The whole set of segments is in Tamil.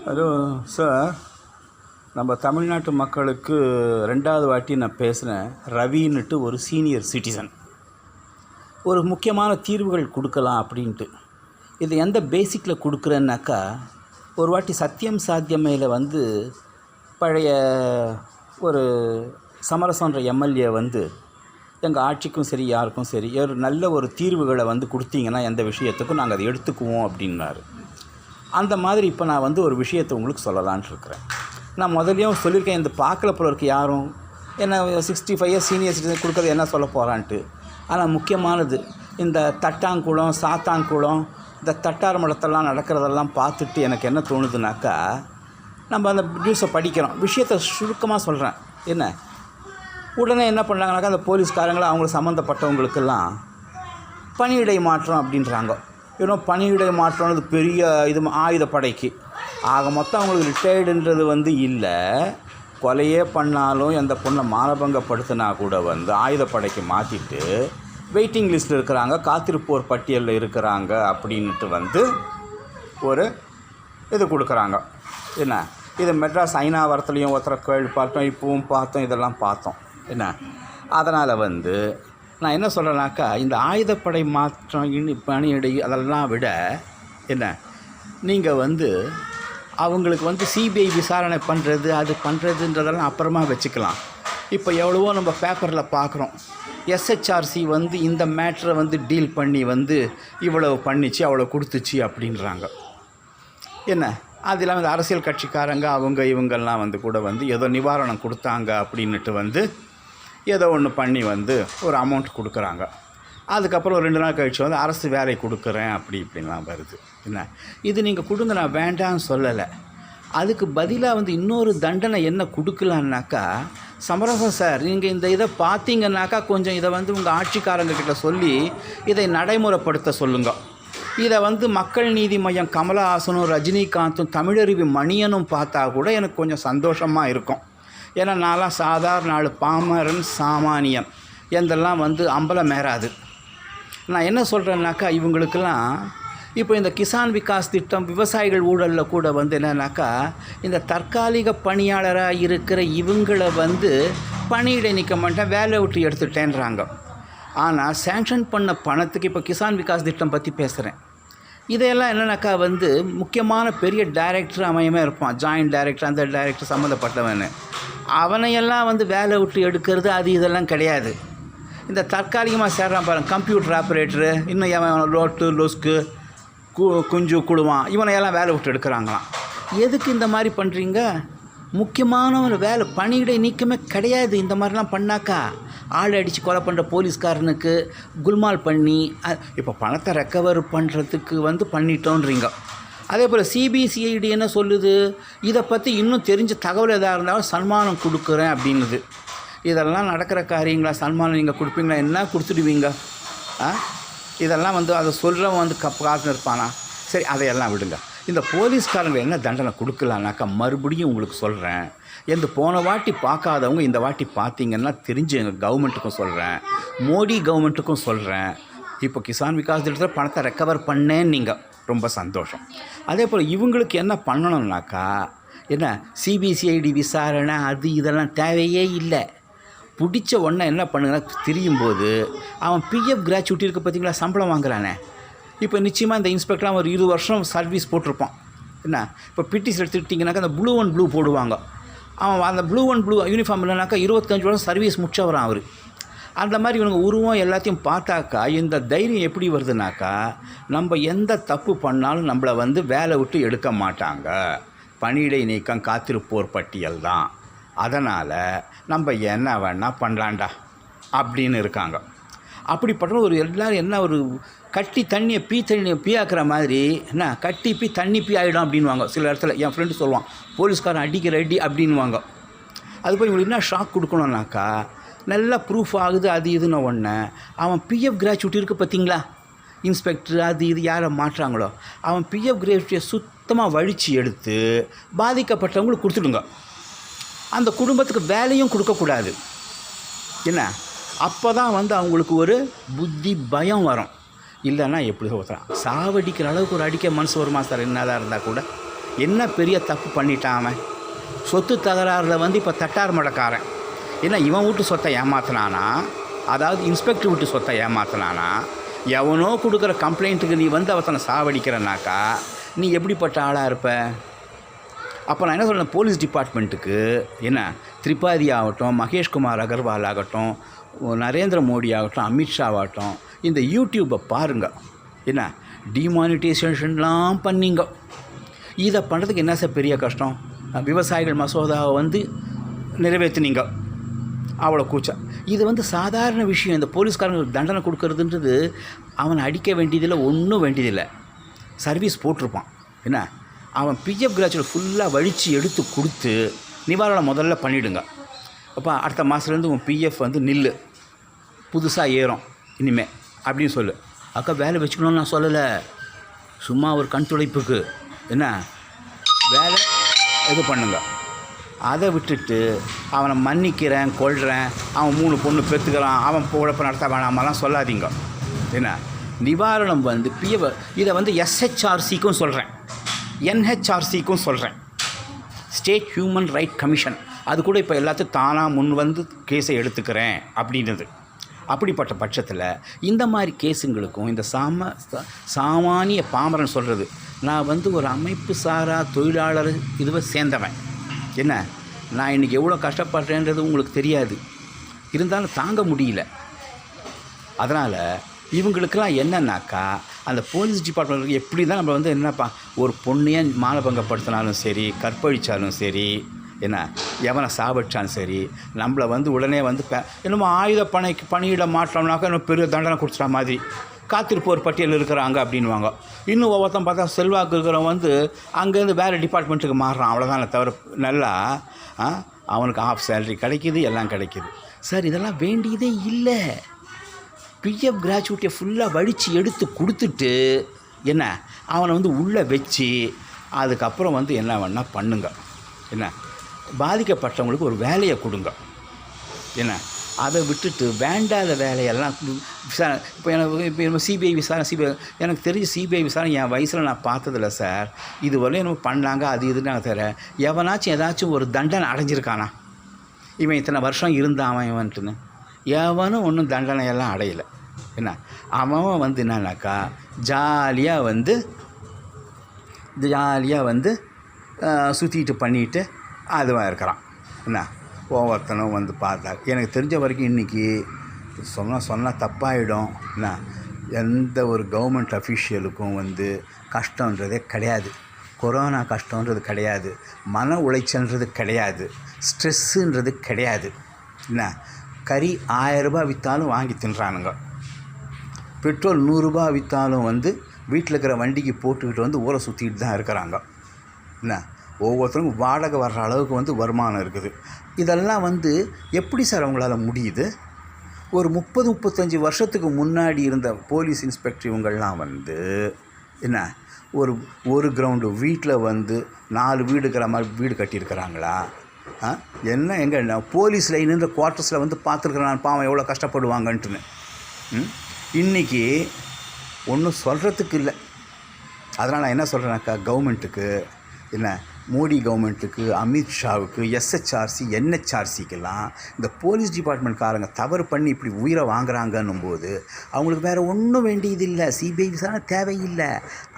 ஹலோ சார், நம்ம தமிழ்நாட்டு மக்களுக்கு ரெண்டாவது வாட்டி நான் பேசுகிறேன். ரவின்னுட்டு ஒரு சீனியர் சிட்டிசன் ஒரு முக்கியமான தீர்வுகள் கொடுக்கலாம் அப்படின்ட்டு. இது எந்த பேசிக்கில் கொடுக்குறேன்னாக்கா, ஒரு வாட்டி சத்தியம் சாத்தியமையில் பழைய ஒரு சமரசன்ற எம்எல்ஏ எங்கள் ஆட்சிக்கும் சரி யாருக்கும் சரி ஒரு நல்ல ஒரு தீர்வுகளை கொடுத்தீங்கன்னா எந்த விஷயத்துக்கும் நாங்கள் அதை எடுத்துக்குவோம் அப்படின்னாரு. அந்த மாதிரி இப்போ நான் ஒரு விஷயத்தை உங்களுக்கு சொல்லலான்ட்டு இருக்கிறேன். நான் முதலையும் சொல்லியிருக்கேன், இந்த பார்க்கல போல இருக்குது யாரும் என்ன 65 இயர்ஸ் சீனியர் சிட்டிசன் கொடுக்குறது என்ன சொல்ல போகிறான்ட்டு. ஆனால் முக்கியமானது இந்த தட்டாங்குளம் சாத்தாங்குளம் இந்த தட்டார் மடத்தெல்லாம் நடக்கிறதெல்லாம் பார்த்துட்டு எனக்கு என்ன தோணுதுனாக்கா, நம்ம அந்த நியூஸை படிக்கிறோம், விஷயத்தை சுருக்கமாக சொல்கிறேன். என்ன உடனே என்ன பண்ணுறாங்கனாக்கா, அந்த போலீஸ்காரங்களை அவங்களுக்கு சம்மந்தப்பட்டவங்களுக்கெல்லாம் பணியிடை மாற்றம் அப்படின்றாங்க. இன்னும் பணியிடை மாற்றம்னது பெரிய இது ஆயுதப்படைக்கு ஆக மொத்தம் அவங்களுக்கு ரிட்டையர்டுன்றது இல்லை. கொலையே பண்ணாலும் எந்த பொண்ணை மானபங்கப்படுத்தினா கூட ஆயுதப்படைக்கு மாற்றிட்டு வெயிட்டிங் லிஸ்ட்டில் இருக்கிறாங்க, காத்திருப்போர் பட்டியலில் இருக்கிறாங்க அப்படின்ட்டு ஒரு இது கொடுக்குறாங்க. என்ன இது மெட்ராஸ் ஐநாவரத்துலேயும் ஒருத்தரை கேள்வி பார்த்தோம், இப்பவும் பார்த்தோம், இதெல்லாம் பார்த்தோம். என்ன அதனால் நான் என்ன சொல்கிறேன்னாக்கா, இந்த ஆயுதப்படை மாற்றம் பணியிடை அதெல்லாம் விட என்ன நீங்கள் அவங்களுக்கு சிபிஐ விசாரணை பண்ணுறது அது பண்ணுறதுன்றதெல்லாம் அப்புறமா வச்சுக்கலாம். இப்போ எவ்வளவோ நம்ம பேப்பரில் பார்க்குறோம், எஸ்ஹெச்ஆர்சி இந்த மேட்ரை டீல் பண்ணி இவ்வளவு பண்ணிச்சு அவ்வளோ கொடுத்துச்சு அப்படின்றாங்க. என்ன அது இல்லாமல் அரசியல் கட்சிக்காரங்க அவங்க இவங்கெல்லாம் கூட ஏதோ நிவாரணம் கொடுத்தாங்க அப்படின்ட்டு ஏதோ ஒன்று பண்ணி ஒரு அமௌண்ட் கொடுக்குறாங்க. அதுக்கப்புறம் ஒரு 2 நாள் கழிச்சு அரசு வேலை கொடுக்குறேன் அப்படி இப்படின்லாம் வருது. என்ன இது நீங்கள் கொடுங்க, நான் வேண்டான்னு சொல்லலை. அதுக்கு பதிலாக இன்னொரு தண்டனை என்ன கொடுக்கலான்னாக்கா, சமரசம் சார், நீங்கள் இந்த இதை பார்த்தீங்கன்னாக்கா கொஞ்சம் இதை உங்கள் ஆட்சிக்காரங்கக்கிட்ட சொல்லி இதை நடைமுறைப்படுத்த சொல்லுங்கள். இதை மக்கள் நீதி மையம் கமலஹாசனும் ரஜினிகாந்தும் தமிழருவி மணியனும் பார்த்தா கூட எனக்கு கொஞ்சம் சந்தோஷமாக இருக்கும். ஏன்னா நான்லாம் சாதாரண ஆள், பாமரன் சாமானியன், எந்தெல்லாம் அம்பலம் மேறாது. நான் என்ன சொல்கிறேன்னாக்கா, இவங்களுக்கெல்லாம் இப்போ இந்த கிசான் விகாஸ் திட்டம் விவசாயிகள் ஊழலில் கூட என்னன்னாக்கா, இந்த தற்காலிக பணியாளராக இருக்கிற இவங்களை பணியிடை நீக்க மாட்டேன், வேலை விட்டு எடுத்துட்டேன்றாங்க. ஆனால் சேங்ஷன் பண்ண பணத்துக்கு இப்போ கிசான் விகாஸ் திட்டம் பற்றி பேசுகிறேன். இதையெல்லாம் என்னன்னாக்கா முக்கியமான பெரிய டைரக்டர் அமையமே இருப்பான், ஜாயிண்ட் டைரக்டர், அந்த டைரக்டர் சம்மந்தப்பட்டவன், அவனையெல்லாம் வேலை விட்டு எடுக்கிறது அது இதெல்லாம் கிடையாது. இந்த தற்காலிகமாக சேர்றான் பாருங்கள், கம்ப்யூட்டர் ஆப்ரேட்டரு, இன்னும் எவன் லோட்டு லொஸ்க்கு குஞ்சு குழுவான், இவனையெல்லாம் வேலை விட்டு எடுக்கிறாங்களாம். எதுக்கு இந்த மாதிரி பண்ணுறீங்க? முக்கியமான ஒரு வேலை பணியிடை நீக்கமே கிடையாது. இந்த மாதிரிலாம் பண்ணாக்கா ஆள் அடித்து கொலை பண்ணுற போலீஸ்காரனுக்கு குல்மால் பண்ணி இப்போ பணத்தை ரெக்கவர் பண்ணுறதுக்கு பண்ணிட்டோன்றீங்க. அதே போல் சிபிசிஐடி என்ன சொல்லுது, இதை பற்றி இன்னும் தெரிஞ்ச தகவல் எதாக இருந்தாலும் சன்மானம் கொடுக்குறேன் அப்படின்னுது. இதெல்லாம் நடக்கிற காரியங்களா? சன்மானம் நீங்கள் கொடுப்பீங்களா? என்ன கொடுத்துடுவீங்க? இதெல்லாம் அதை சொல்கிறவன் காத்துன்னு இருப்பானா? சரி, அதையெல்லாம் விடுங்க. இந்த போலீஸ்காரங்க என்ன தண்டனை கொடுக்கலான்னாக்கா, மறுபடியும் உங்களுக்கு சொல்கிறேன், எந்த போன வாட்டி பார்க்காதவங்க இந்த வாட்டி பார்த்தீங்கன்னா தெரிஞ்சு எங்கள் கவர்மெண்ட்டுக்கும் சொல்கிறேன், மோடி கவர்மெண்ட்டுக்கும் சொல்கிறேன், இப்போ கிசான் விகாஸ் திட்டத்தில் பணத்தை ரெக்கவர் பண்ணேன்னு நீங்கள் ரொம்ப சந்தோஷம். அதே போல் இவங்களுக்கு என்ன பண்ணணும்னாக்கா, என்ன சிபிசிஐடி விசாரணை அது இதெல்லாம் தேவையே இல்லை. பிடிச்ச ஒன்றை என்ன பண்ணுங்கன்னா, தெரியும்போது அவன் பிஎஃப் கிராச்சுவிட்டி இருக்குது பார்த்தீங்களா, சம்பளம் வாங்குறானே. இப்போ நிச்சயமாக இந்த இன்ஸ்பெக்டர்லாம் ஒரு 20 வருஷம் சர்வீஸ் போட்டிருப்பான். என்ன இப்போ பிடிசி எடுத்துக்கிட்டிங்கனாக்கா அந்த ப்ளூ அண்ட் ப்ளூ போடுவாங்க. அவன் அந்த ப்ளூ அண்ட் ப்ளூ யூனிஃபார்ம் இல்லைனாக்கா 25 வருஷம் சர்வீஸ் முடிச்சவரான் அவர். அந்த மாதிரி இவங்க உருவம் எல்லாத்தையும் பார்த்தாக்கா இந்த தைரியம் எப்படி வருதுனாக்கா, நம்ம எந்த தப்பு பண்ணாலும் நம்மளை வேலை விட்டு எடுக்க மாட்டாங்க, பணியிடை நீக்கம் காத்திருப்போர் பட்டியல் தான், அதனால் நம்ம என்ன வேணால் பண்ணலாண்டா அப்படின்னு இருக்காங்க. அப்படிப்பட்ட ஒரு எல்லோரும் என்ன ஒரு கட்டி தண்ணியை பீயாக்குற மாதிரி, என்ன கட்டி தண்ணி பீ ஆகிடும் அப்படின்வாங்க. சில இடத்துல என் ஃப்ரெண்டு சொல்லுவான், போலீஸ்காரன் அடிக்கிற அடி அப்படின்வாங்க. அது போய் இவங்களுக்கு என்ன ஷாக் கொடுக்கணுன்னாக்கா, நல்லா ப்ரூஃப் ஆகுது அது இதுன்னு ஒன்று, அவன் பிஎஃப் கிராச்சுவிட்டி இருக்குது பார்த்தீங்களா, இன்ஸ்பெக்டர் அது இது யாரை மாட்டுறாங்களோ, அவன் பிஎஃப் கிராச்சுவிட்டியை சுத்தமாக வழித்து எடுத்து பாதிக்கப்பட்டவங்களுக்கு கொடுத்துடுங்க. அந்த குடும்பத்துக்கு வேலையும் கொடுக்கக்கூடாது. என்ன அப்போ தான் அவங்களுக்கு ஒரு புத்தி பயம் வரும். இல்லைன்னா எப்படி ஒருத்தன் சாவடிக்கிற அளவுக்கு ஒரு அடிக்க மனசு வருமா சார்? என்னதான் இருந்தால் கூட என்ன பெரிய தப்பு பண்ணிட்டான் அவன்? சொத்து தகராறில் வந்து இப்போ தட்டார் மடக்காரன். ஏன்னா இவன் வீட்டு சொத்தை ஏமாத்தினானா, அதாவது இன்ஸ்பெக்டர் வீட்டு சொத்தை ஏமாத்தினானா, எவனோ கொடுக்குற கம்ப்ளைண்ட்டுக்கு நீ வந்து அவத்தனை சாவடிக்கிறனாக்கா நீ எப்படிப்பட்ட ஆளாக இருப்ப? அப்போ நான் என்ன சொல்கிறேன், போலீஸ் டிபார்ட்மெண்ட்டுக்கு என்ன திரிபாதி ஆகட்டும், மகேஷ்குமார் அகர்வால் ஆகட்டும், நரேந்திர மோடி ஆகட்டும், அமித்ஷா ஆகட்டும், இந்த யூடியூப்பை பாருங்கள். என்ன டிமானிட்டைசேஷன்லாம் பண்ணிங்க. இதை பண்ணுறதுக்கு என்ன சார் பெரிய கஷ்டம்? விவசாயிகள் மசோதாவை வந்து நிறைவேற்றினீங்க, அவ்வளோ கூச்சம். இது வந்து சாதாரண விஷயம். இந்த போலீஸ்காரங்களுக்கு தண்டனை கொடுக்கறதுன்றது அவனை அடிக்க வேண்டியதில்லை, ஒன்றும் வேண்டியதில்லை. சர்வீஸ் போட்டிருப்பான். என்ன அவன் பிஎஃப் கிராஜுவேட் ஃபுல்லாக வழித்து எடுத்து கொடுத்து நிவாரணம் முதல்ல பண்ணிவிடுங்க. அப்போ அடுத்த மாதத்துலேருந்து உன் பிஎஃப் வந்து நில்லு, புதுசாக ஏறும் இனிமேல் அப்படின்னு சொல்லு. அக்கா வேலை வச்சுக்கணும்னு நான் சொல்லலை, சும்மா ஒரு கண் துடைப்புக்கு என்ன வேலை இது பண்ணுங்க. அதை விட்டுட்டு அவனை மன்னிக்கிறேன், கொள்கிறேன், அவன் 3 பொண்ணு பெற்றுக்கிறான், அவன் உழைப்பு நடத்த வேணாமெல்லாம் சொல்லாதீங்க. என்ன நிவாரணம் வந்து பிஎஃப் இதை வந்து எஸ்ஹெச்ஆர்சிக்கும் சொல்கிறேன், என்ஹெச்ஆர்சிக்கும் சொல்கிறேன், ஸ்டேட் ஹியூமன் ரைட் கமிஷன். அது கூட இப்போ எல்லாத்தையும் தானாக முன் வந்து கேஸை எடுத்துக்கிறேன் அப்படின்றது. அப்படிப்பட்ட பட்சத்தில் இந்த மாதிரி கேஸுங்களுக்கும் இந்த சாமானிய பாமரன் சொல்கிறது, நான் வந்து ஒரு அமைப்பு சாரா தொழிலாளர் இதுவை சேர்ந்தவன். என்ன நான் இன்றைக்கி எவ்வளோ கஷ்டப்படுறேன்றது உங்களுக்கு தெரியாது, இருந்தாலும் தாங்க முடியல. அதனால் இவங்களுக்கெல்லாம் என்னன்னாக்கா, அந்த போலீஸ் டிபார்ட்மெண்ட் எப்படி தான் நம்ம வந்து என்னப்பா ஒரு பொண்ணையே மானபங்கப்படுத்தினாலும் சரி, கற்பழித்தாலும் சரி, என்ன எவனை சாவடிச்சாலும் சரி, நம்மளை வந்து உடனே வந்து என்னமோ ஆயுத பணியிட மாற்றோம்னாக்கா இன்னும் பெரிய தண்டனை கொடுத்துட்டா மாதிரி காத்திருப்போர் பட்டியல் இருக்கிறாங்க அப்படின்வாங்க. இன்னும் ஒவ்வொருத்தன் பார்த்தா செல்வாக்கு இருக்கிறவன் வந்து அங்கேருந்து வேறு டிபார்ட்மெண்ட்டுக்கு மாறுறான். அவ்வளோதானே தவிர நல்லா அவனுக்கு ஆஃப் சேலரி கிடைக்கிது, எல்லாம் கிடைக்கிது. சார் இதெல்லாம் வேண்டியதே இல்லை. பிஎஃப் கிராஜுவேட்டியை ஃபுல்லாக வழித்து எடுத்து கொடுத்துட்டு என்ன அவனை வந்து உள்ளே வச்சு அதுக்கப்புறம் வந்து என்ன வேணால் பண்ணுங்க. என்ன பாதிக்கப்பட்டவங்களுக்கு ஒரு வேலையை கொடுங்க. என்ன அதை விட்டுட்டு வேண்டாத வேலையெல்லாம் விசாரணை. இப்போ எனக்கு சிபிஐ விசாரணை எனக்கு தெரிஞ்ச சிபிஐ விசாரணை என் வயசில் நான் பார்த்ததில்ல சார். இது வரலையும் என்னமோ பண்ணாங்க, அது இதுன்னு நான் தர எவனாச்சும் ஏதாச்சும் ஒரு தண்டனை அடைஞ்சிருக்கானா? இவன் இத்தனை வருஷம் இருந்தான் இவன்ட்டுன்னு எவனும் ஒன்றும் தண்டனையெல்லாம் அடையலை. என்ன அவன் வந்து என்னன்னாக்கா ஜாலியாக வந்து சுற்றிட்டு பண்ணிட்டு அதுவாக இருக்கிறான். என்ன ஒவ்வொருத்தனும் வந்து பார்த்தா எனக்கு தெரிஞ்ச வரைக்கும் இன்றைக்கி சொன்னால் தப்பாகிடும். என்ன எந்த ஒரு கவர்மெண்ட் அஃபீஷியலுக்கும் வந்து கஷ்டன்றதே கிடையாது. கொரோனா கஷ்டன்றது கிடையாது, மன உளைச்சல்ன்றது கிடையாது, ஸ்ட்ரெஸ்ஸுன்றது கிடையாது. என்ன கறி 1000 ரூபாய் விற்றாலும் வாங்கி தின்றானுங்க, பெட்ரோல் 100 ரூபாய் விற்றாலும் வந்து வீட்டில் இருக்கிற வண்டிக்கு போட்டுக்கிட்டு வந்து ஊரை சுற்றிட்டு தான் இருக்கிறாங்க. என்ன ஒவ்வொருத்தருக்கும் வாடகை வர்ற அளவுக்கு வந்து வருமானம் இருக்குது. இதெல்லாம் வந்து எப்படி சார் அவங்களால முடியுது? ஒரு 30-35 வருஷத்துக்கு முன்னாடி இருந்த போலீஸ் இன்ஸ்பெக்டர் இவங்கள்லாம் வந்து என்ன ஒரு கிரவுண்டு வீட்டில் வந்து 4 வீடுங்கிற மாதிரி வீடு கட்டியிருக்கிறாங்களா? என்ன எங்கே போலீஸ் லைனுன்ற குவார்ட்டர்ஸில் வந்து பார்த்துருக்குறான் பாவம் எவ்வளோ கஷ்டப்படுவாங்கன்ட்டுன்னு. இன்றைக்கி ஒன்றும் சொல்கிறதுக்கு இல்லை. அதனால் நான் என்ன சொல்கிறேன்னாக்கா, கவர்மெண்ட்டுக்கு என்ன மோடி கவர்மெண்ட்டுக்கு, அமித்ஷாவுக்கு, எஸ்ஹெச்ஆர்சி, என்ஹெச்ஆர்சிக்கெல்லாம் இந்த போலீஸ் டிபார்ட்மெண்ட்காரங்க தவறு பண்ணி இப்படி உயிரை வாங்குறாங்கன்னும் போது அவங்களுக்கு வேறு ஒன்றும் வேண்டியதில்லை, சிபிஐ விசாரணை தேவையில்லை.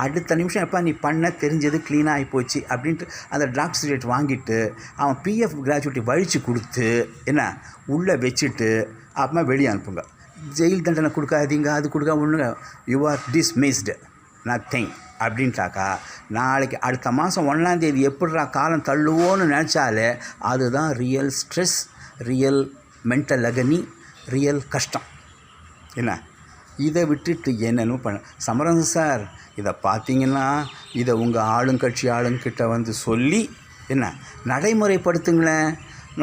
அடுத்த நிமிஷம் எப்போ நீ பண்ண தெரிஞ்சது க்ளீனாக ஆகி போச்சு அப்படின்ட்டு அந்த டிராஃப்ட் சர்டிஃபிகேட் வாங்கிட்டு அவன் பிஎஃப் கிராஜுவேட்டி வழித்து கொடுத்து என்ன உள்ளே வச்சுட்டு அப்புறமா வெளியே அனுப்புங்க. ஜெயில் தண்டனை கொடுக்காதீங்க, அது கொடுக்க ஒன்றுங்க, யூ ஆர் டிஸ்மிஸ்டு, நத்திங் அப்படின்ட்டாக்கா நாளைக்கு அடுத்த மாதம் 1ஆம் தேதி எப்படிடா காலம் தள்ளுவோன்னு நினச்சாலே அதுதான் real stress, real mental agony, real கஷ்டம். என்ன இதை விட்டுட்டு என்னென்னு சமரன் சார் இதை பார்த்தீங்கன்னா இதை உங்கள் ஆளுங்கட்சி ஆளுங்கிட்ட வந்து சொல்லி என்ன நடைமுறைப்படுத்துங்களேன்.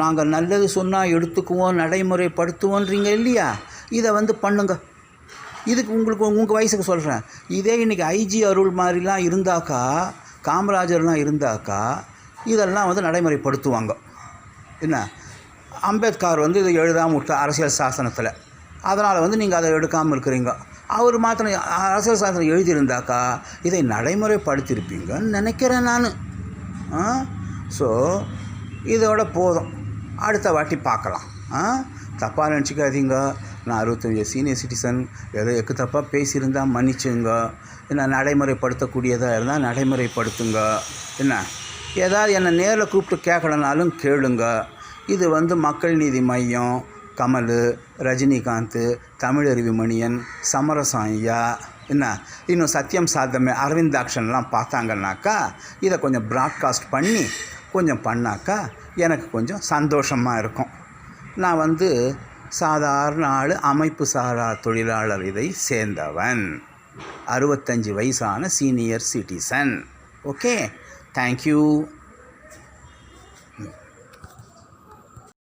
நாங்கள் நல்லது சொன்னால் எடுத்துக்குவோம், நடைமுறைப்படுத்துவோன்றீங்க இல்லையா? இதை வந்து பண்ணுங்க. இதுக்கு உங்கள் வயசுக்கு சொல்கிறேன். இதே இன்றைக்கி ஐஜி அருள் மாதிரிலாம் இருந்தாக்கா, காமராஜர்லாம் இருந்தாக்கா இதெல்லாம் வந்து நடைமுறைப்படுத்துவாங்க. என்ன அம்பேத்கர் வந்து இதை எழுதாமல் விட்ட அரசியல் சாசனத்தில், அதனால் வந்து நீங்கள் அதை எடுக்காமல் இருக்கிறீங்க. அவர் மாத்திரம் அரசியல் சாசனம் எழுதியிருந்தாக்கா இதை நடைமுறைப்படுத்தியிருப்பீங்கன்னு நினைக்கிறேன் நான். ஸோ இதோட போதும், அடுத்த வாட்டி பார்க்கலாம். தப்பாக நினச்சிக்காதீங்க. நான் 65 சீனியர் சிட்டிசன், ஏதோ எக்கு தப்பாக பேசியிருந்தால் மன்னிச்சுங்க. என்ன நடைமுறைப்படுத்தக்கூடியதாக இருந்தால் நடைமுறைப்படுத்துங்க. என்ன ஏதாவது என்னை நேரில் கூப்பிட்டு கேட்கலனாலும் கேளுங்க. இது மக்கள் நீதி மையம், கமல், ரஜினிகாந்த், தமிழருவி மணியன், சமரசம் ஐயா, என்ன இன்னும் சத்தியம் சாத்தமே அரவிந்தாக்ஷன்லாம் பார்த்தாங்கன்னாக்கா இதை கொஞ்சம் ப்ராட்காஸ்ட் பண்ணி கொஞ்சம் பண்ணாக்கா எனக்கு கொஞ்சம் சந்தோஷமாக இருக்கும். நான் சாதாரண ஆள், அமைப்பு சாரா தொழிலாளர் இதை சேர்ந்தவன், 65 வயசான சீனியர் சிட்டிசன். Okay, thank you.